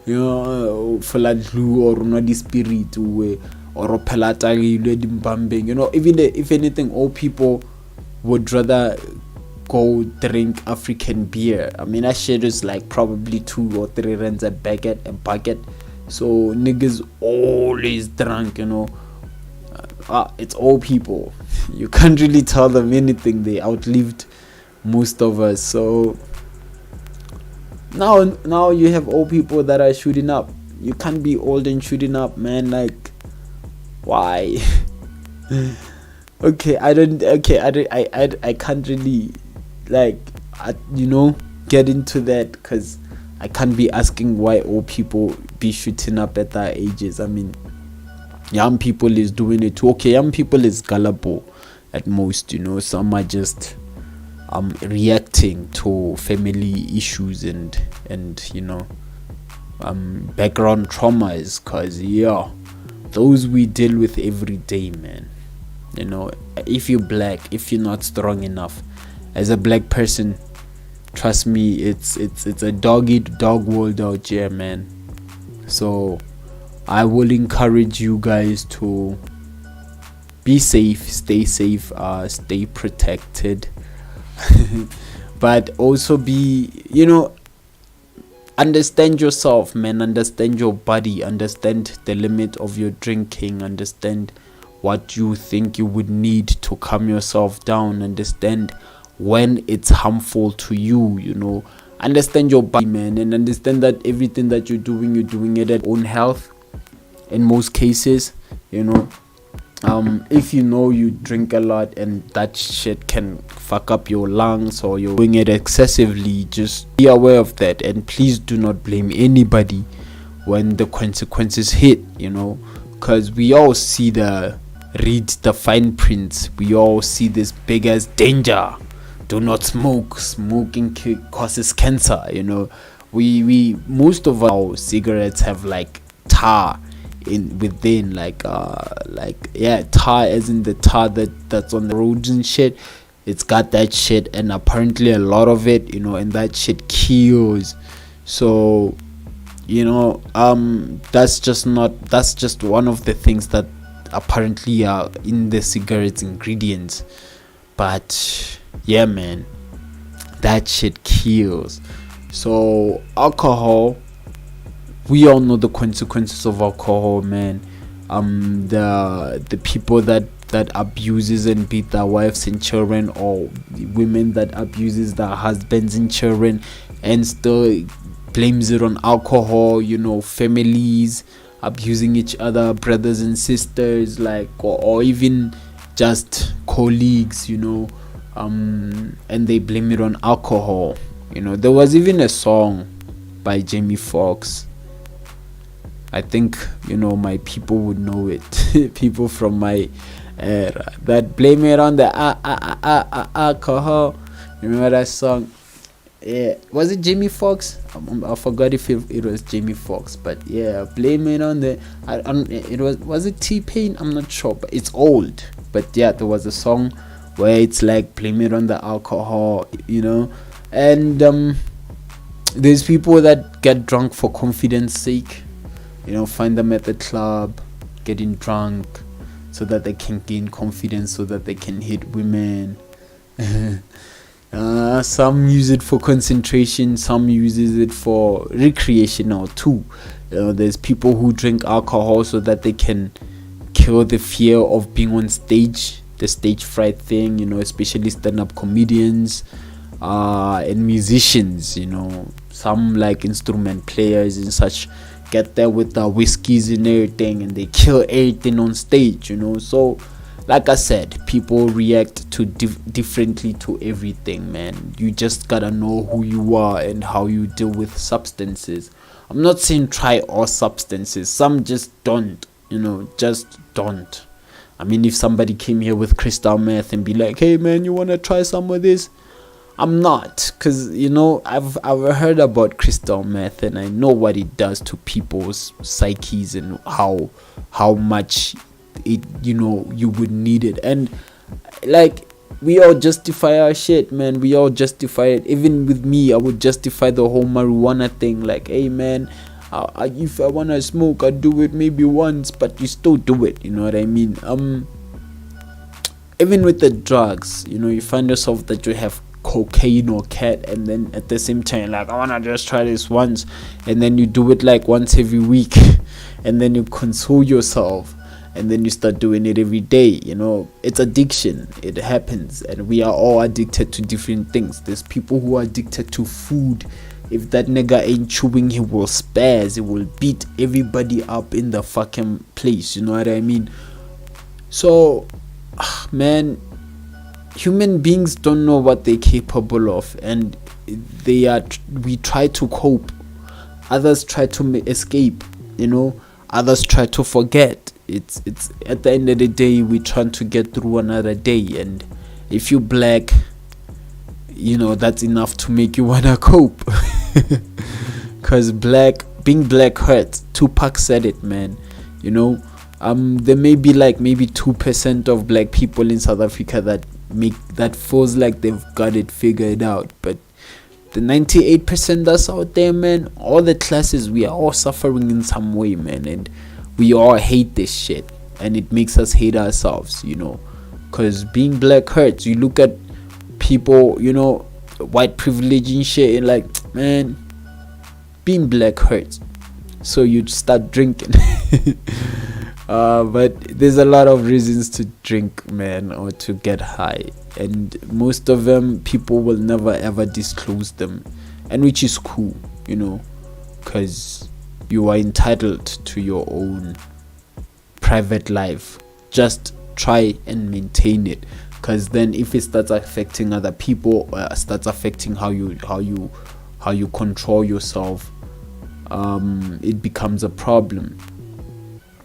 you know, for like glue, or Ronadi Spirit, or Pelata, you know, even if anything, old people would rather go drink African beer. I mean, that shit is like probably 2 or 3 rands a bucket. So niggas always drunk, you know. It's old people. You can't really tell them anything. They outlived most of us. So now you have old people that are shooting up. You can't be old and shooting up, man. Like, why? I can't really, like, you know, get into that, because I can't be asking why old people be shooting up at their ages. I mean, young people is doing it too. Okay, young people is gullible at most, you know. Some are just reacting to family issues and you know, background traumas, because those we deal with every day, man. You know, if you're black, if you're not strong enough as a black person, trust me, it's a dog world out here, man. So I will encourage you guys to be safe, stay protected, but also be, you know, understand yourself, man. Understand your body, understand the limit of your drinking, understand what you think you would need to calm yourself down, understand when it's harmful to you, you know. Understand your body, man, and understand that everything that you're doing it at own health in most cases, you know. If you know you drink a lot and that shit can fuck up your lungs, or you're doing it excessively, just be aware of that, and please do not blame anybody when the consequences hit, you know, because we all read the fine print. We all see this big as danger. Do not smoke. Smoking causes cancer, you know. We most of our cigarettes have like tar within, tar, as in the tar that's on the roads and shit. It's got that shit, and apparently a lot of it, you know, and that shit kills. So, you know, that's just one of the things that apparently are in the cigarettes ingredients. But yeah, man, that shit kills. So alcohol, we all know the consequences of alcohol, man. The people that abuses and beat their wives and children, or women that abuses their husbands and children and still blames it on alcohol, you know, families abusing each other, brothers and sisters, like, or even just colleagues, you know, and they blame it on alcohol. You know, there was even a song by Jamie Foxx. I think, you know, my people would know it. People from my era that blame it on the alcohol. Remember that song? Yeah, was it Jamie Foxx? I forgot if it was Jamie Foxx, but yeah, blame it on the. It was it T-Pain? I'm not sure, but it's old. But yeah, there was a song where it's like blame it on the alcohol, you know, and there's people that get drunk for confidence sake, you know, find them at the club, getting drunk, so that they can gain confidence, so that they can hit women. Some use it for concentration, some uses it for recreational too. There's people who drink alcohol so that they can kill the fear of being on stage, the stage fright thing, you know, especially stand-up comedians and musicians, you know. Some like instrument players and such get there with the whiskeys and everything, and they kill everything on stage, you know. So like I said, people react to differently to everything, man. You just gotta know who you are and how you deal with substances. I'm not saying try all substances. Some just don't, you know, just don't. I mean, if somebody came here with crystal meth and be like, hey man, you wanna try some of this? I'm not, because I've heard about crystal meth, and I know what it does to people's psyches and how much it you would need it. And like, we all justify our shit, man. We all justify it. Even with me, I would justify the whole marijuana thing. Like, hey man, if I wanna smoke, I do it maybe once, but you still do it. You know what I mean? Even with the drugs, you find yourself that you have cocaine or cat, and then at the same time, like, I wanna just try this once, and then you do it like once every week, and then you console yourself, and then you start doing it every day. It's addiction. It happens, and we are all addicted to different things. There's people who are addicted to food. If that nigga ain't chewing, he will spaz. He will beat everybody up in the fucking place. You know what I mean? So, man, human beings don't know what they're capable of, and we try to cope. Others try to escape. Others try to forget. It's at the end of the day, we trying to get through another day. And if you black, that's enough to make you wanna cope. Cause being black hurts. Tupac said it, man. There may be maybe 2% of black people in South Africa that feels like they've got it figured out, but the 98% that's out there, man, all the classes, we are all suffering in some way, man, and we all hate this shit, and it makes us hate ourselves, because being black hurts. You look at people, white privilege and shit, and like, man, being black hurts, so you start drinking. But there's a lot of reasons to drink, man, or to get high, and most of them people will never ever disclose them, and which is cool, because you are entitled to your own private life. Just try and maintain it, because then if it starts affecting other people, starts affecting how you control yourself, it becomes a problem.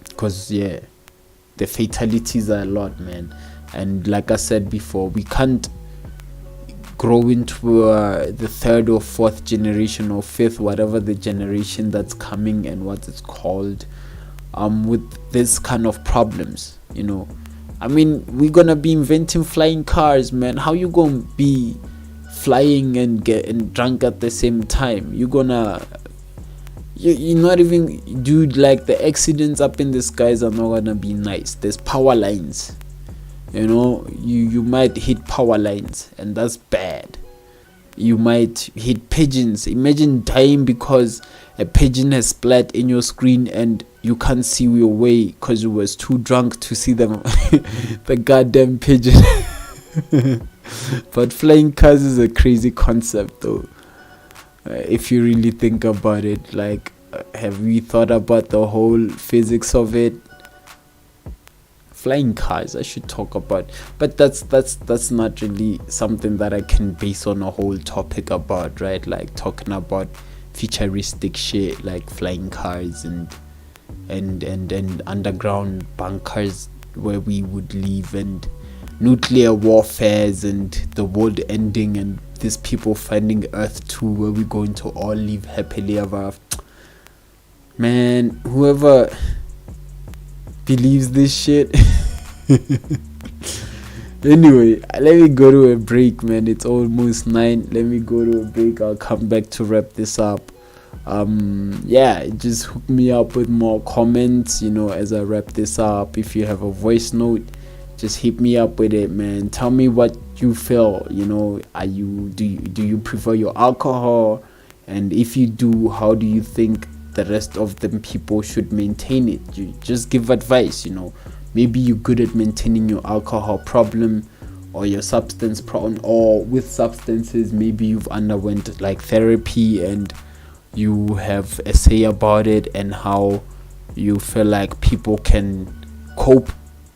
Because the fatalities are a lot, man. And like I said before, we can't grow into the third or fourth generation or fifth, whatever the generation that's coming and what it's called, with this kind of problems. I mean, we're gonna be inventing flying cars, man. How you gonna be flying and getting drunk at the same time? You're not even, dude, like, the accidents up in the skies are not gonna be nice. There's power lines, you might hit power lines, and that's bad. You might hit pigeons. Imagine dying because a pigeon has splat in your screen and you can't see your way because you was too drunk to see them. The goddamn pigeon. But flying cars is a crazy concept, though. If you really think about it, like, have we thought about the whole physics of it? Flying cars, I should talk about, but that's not really something that I can base on a whole topic about, right? Like, talking about futuristic shit like flying cars and underground bunkers where we would live, and nuclear warfares, and the world ending, and these people finding Earth 2 where we're going to all live happily ever after. Man, whoever believes this shit. Anyway, let me go to a break, man. It's almost 9. Let me go to a break. I'll come back to wrap this up. Just hook me up with more comments, as I wrap this up. If you have a voice note, just hit me up with it, man. Tell me what you feel. Do you prefer your alcohol? And if you do, how do you think the rest of them people should maintain it? You just give advice. Maybe you're good at maintaining your alcohol problem, or your substance problem, or with substances, maybe you've underwent like therapy and you have a say about it, and how you feel like people can cope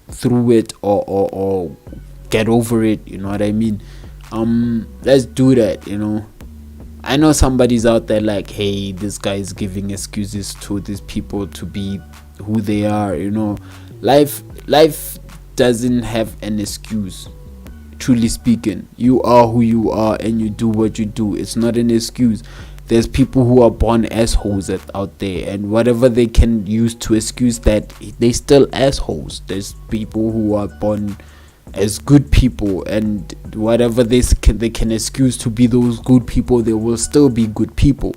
through it or get over it. You know what I mean? Let's do that. I know somebody's out there like, hey, this guy is giving excuses to these people to be who they are. Life doesn't have an excuse. truly speaking. You are who you are and you do what you do. It's not an excuse. There's people who are born assholes out there, and whatever they can use to excuse that, they still assholes. There's people who are born as good people, and whatever they can excuse to be those good people, they will still be good people,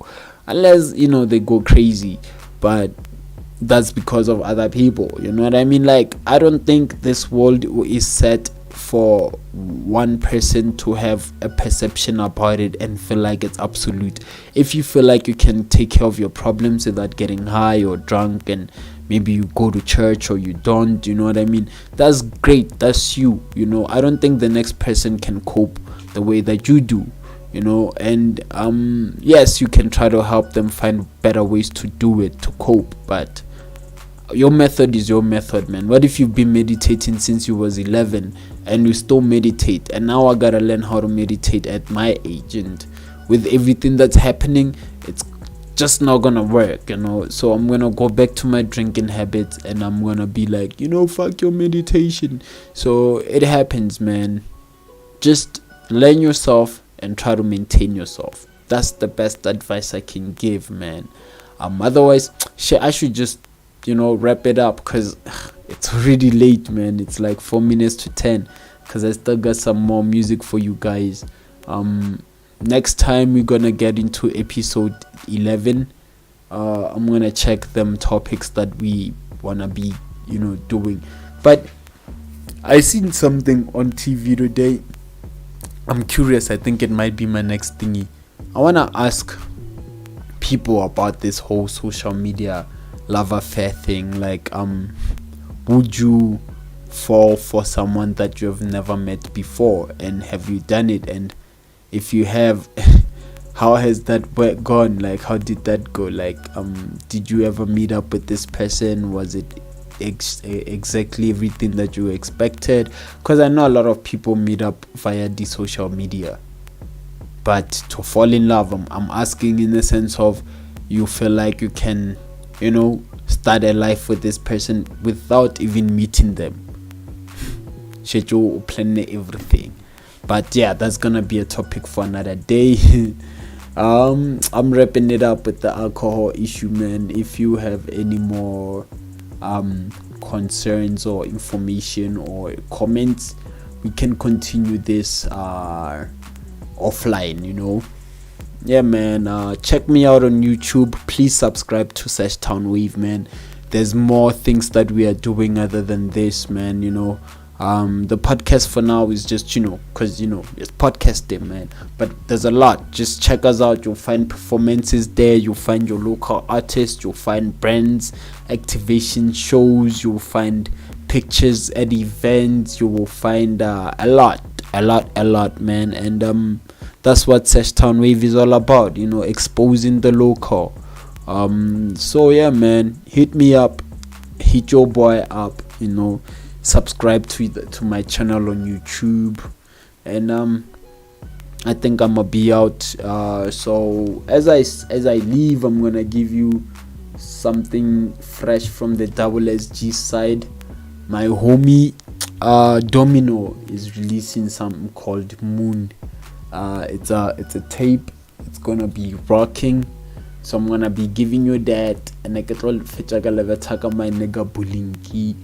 unless they go crazy. But that's because of other people, you know what I mean? Like, I don't think this world is set for one person to have a perception about it and feel like it's absolute. If you feel like you can take care of your problems without getting high or drunk, and maybe you go to church or you don't, you know what I mean, that's great. That's you. I don't think the next person can cope the way that you do, and yes, you can try to help them find better ways to do it, to cope, but your method is your method, man. What if you've been meditating since you was 11 and you still meditate, and now I gotta learn how to meditate at my age, and with everything that's happening, it's just not gonna work, so I'm gonna go back to my drinking habits, and I'm gonna be like, fuck your meditation. So it happens, man. Just learn yourself and try to maintain yourself. That's the best advice I can give, man. Otherwise, I should just wrap it up, because it's already late, man. It's like 4 minutes to 10, because I still got some more music for you guys. Next time we're gonna get into episode 11. I'm gonna check them topics that we wanna be doing. But I seen something on TV today. I'm curious. I think it might be my next thingy. I wanna ask people about this whole social media love affair thing. Like, would you fall for someone that you have never met before, and have you done it? And if you have, how has that gone? Like, how did that go? Like, did you ever meet up with this person? Was it exactly everything that you expected? Because I know a lot of people meet up via the social media, but to fall in love, I'm asking in the sense of, you feel like you can start a life with this person without even meeting them. Schedule, plan everything. But yeah, that's gonna be a topic for another day. I'm wrapping it up with the alcohol issue, man. If you have any more concerns or information or comments, we can continue this offline, Yeah, man. Check me out on YouTube. Please subscribe to Town Wave, man. There's more things that we are doing other than this, man. The podcast for now is just because it's podcasting, man. But there's a lot. Just check us out. You'll find performances there. You'll find your local artists. You'll find brands, activation shows. You'll find pictures at events. You will find a lot, man. And that's what Town Wave is all about, exposing the local. So yeah, man, hit me up, hit your boy up, subscribe to my channel on YouTube, and I think I'm gonna be out. So as I leave, I'm gonna give you something fresh from the Double SG side. My homie Domino is releasing something called Moon. It's a tape. It's gonna be rocking, so I'm gonna be giving you that. And I get all my nigga Bulinki.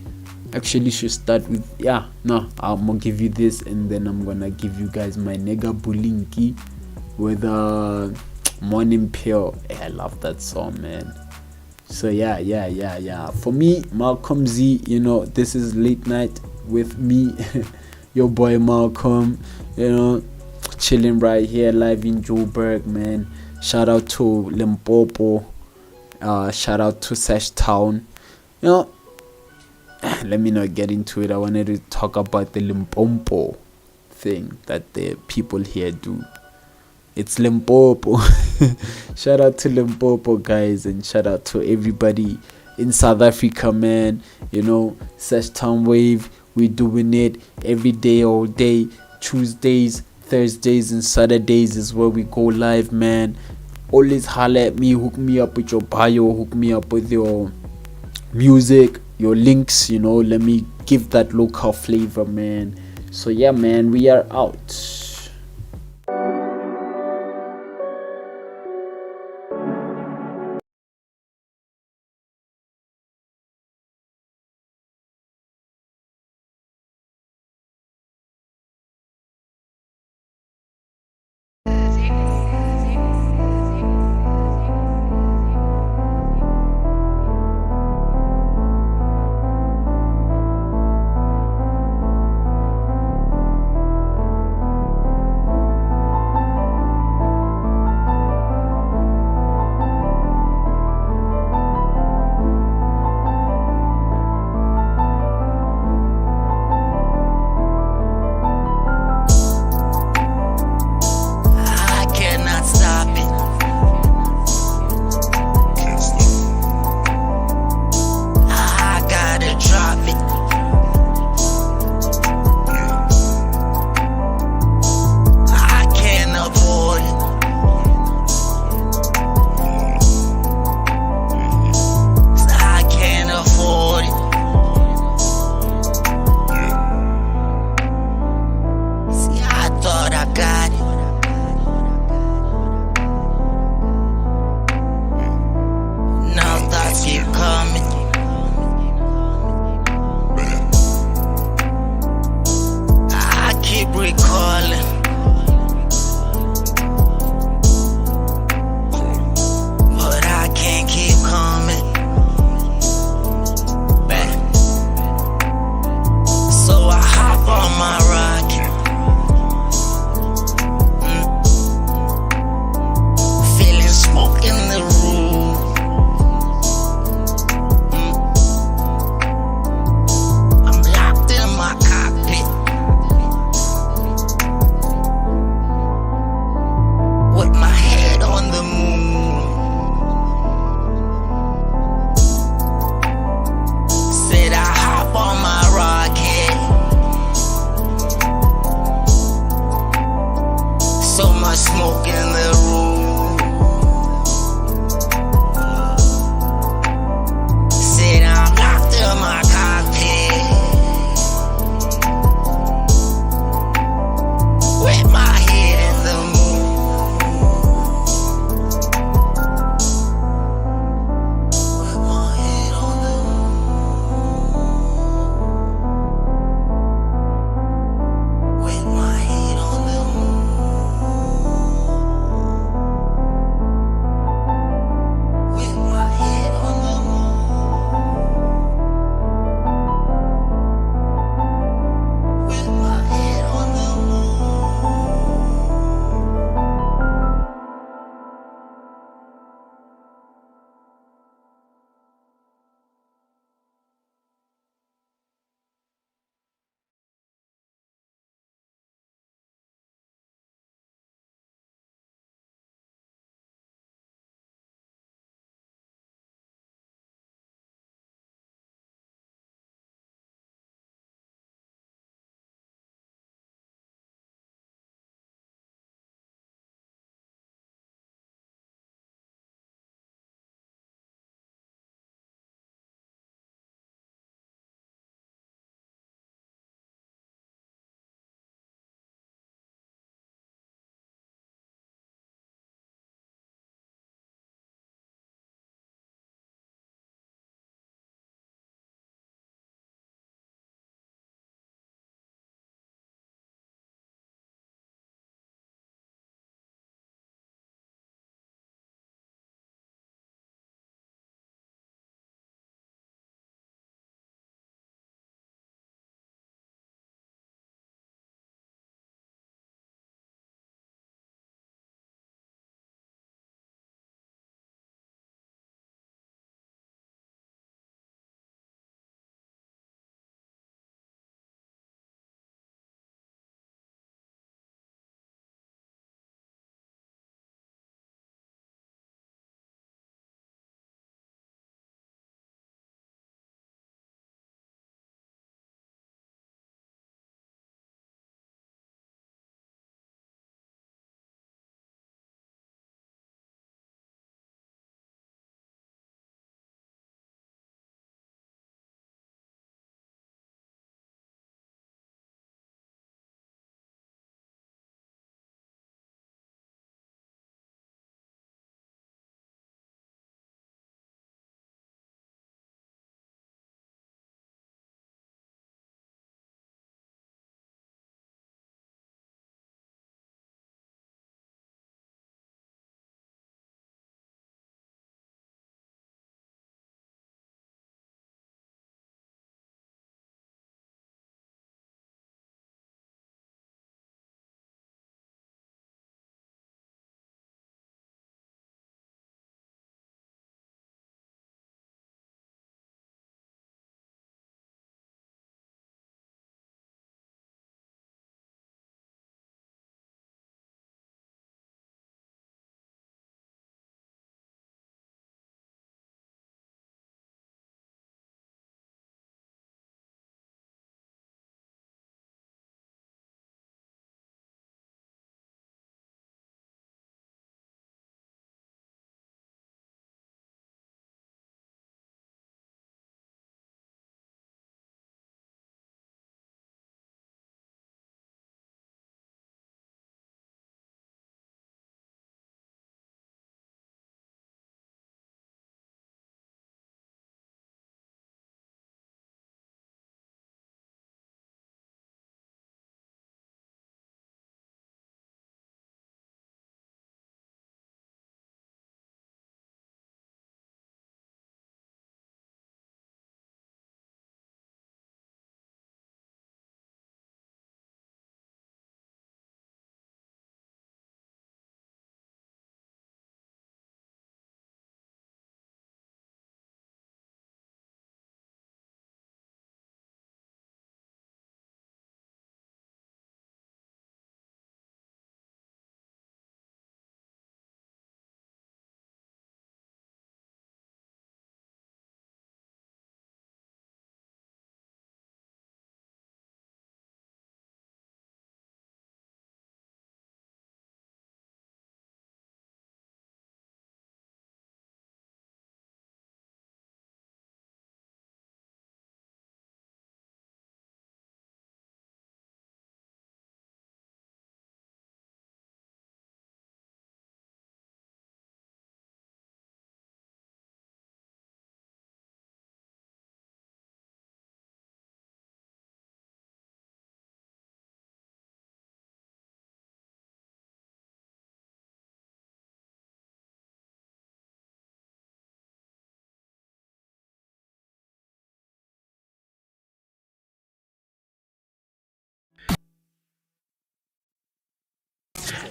Actually, should start with I'm gonna give you this, and then I'm gonna give you guys my nigga Bulinki with Morning Pill. I love that song, man. So yeah. For me, Malcom Z, this is late night with me, your boy Malcom, chilling right here live in Joburg, man. Shout out to Limpopo, shout out to Town. Let me not get into it. I wanted to talk about the Limpopo thing that the people here do. It's Limpopo. Shout out to Limpopo, guys, and shout out to everybody in South Africa, man. Town Wave, we're doing it every day, all day. Tuesdays, Thursdays, and Saturdays is where we go live, man. Always holler at me, hook me up with your bio, hook me up with your music, your links, let me give that local flavor, man. So yeah, man, we are out.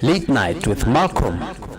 Late Night with Malcom.